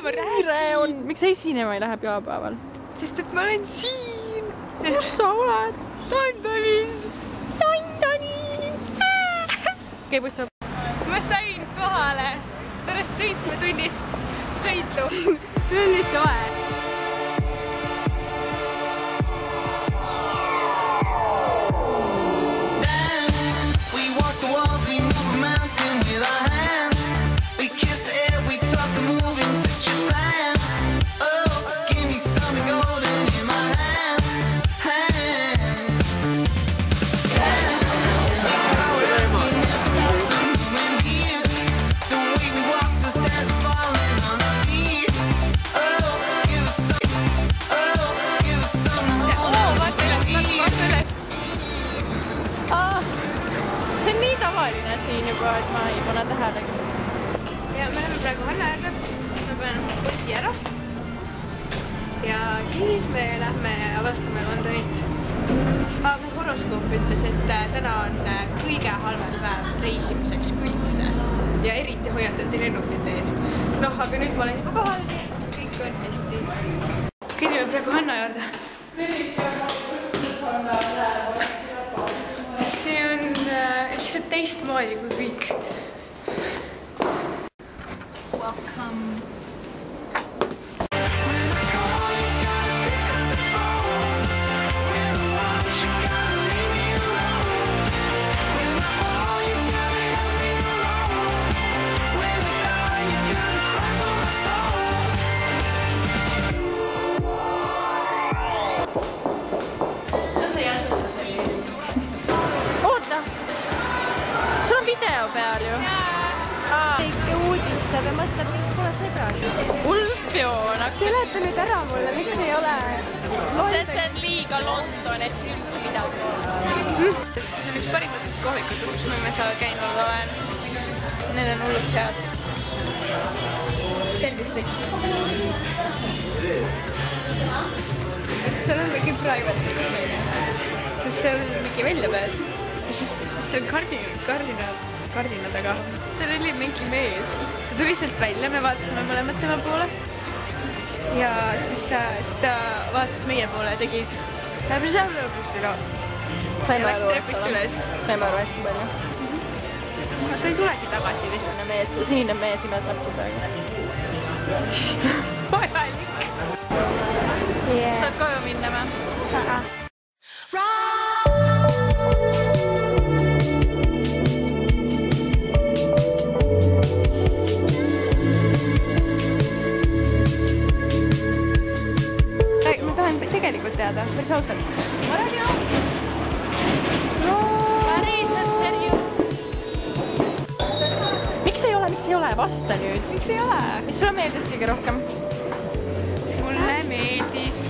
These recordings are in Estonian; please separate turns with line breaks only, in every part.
ma räägin.
Miks sa esinema ei lähe pühapäeval?
Sest et ma olen siin.
Kus sa oled?
Londonis.
Okei, buss tuleb.
Ma sain kohale pärast 7-tunnist sõitu.
See on nii soe. Tavaline siin juba, et ma ei pane tähelegi.
Ja me oleme praegu Hannajärve, siis me paneme poti ära. Ja siis me lähme avastame Londonit. Mu horoskoop ütles, et täna on kõige halvem päev reisimiseks üldse. Ja eriti hoiatati lennukite eest. Noh, aga nüüd ma olen juba kohal, et kõik on hästi. Kõnnime praegu Hanna juurde. See on lihtsalt teistmoodi kui kõik. Welcome.
Video peal ju.
Teike uudistab ja mõtleb, miks pole sõbrasi.
Hull spioon.
Seleta nüüd ära mulle, miks ei ole
Sest see on liiga London, et siin üldse midagi ole.
See on üks parimatest kohvikutest, kus me seal käinud olen. Need on hullult head. Tervislik. Seal on mingi private sees. Kas seal on mingi väljapääs? Siis see on kardina taga. Seal oli mingi mees. Ta tuli sealt välja, me vaatasime mõlemad tema poole. Ja siis ta vaatas meie poole ja tegi läks trepist üles.
Saime aru hästi palju.
Ta ei tulegi tagasi vist.
Sinine mees imetab kui praegu.
Vajalik.
Kas tahad koju minna või?
Tegelikult teada, päris ausalt.
Ma räägin ausalt. Päriselt seriöös. Miks ei ole? Vasta nüüd.
Miks ei ole?
Mis sulle meeldis kõige rohkem?
Mulle meeldis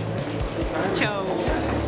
Joe.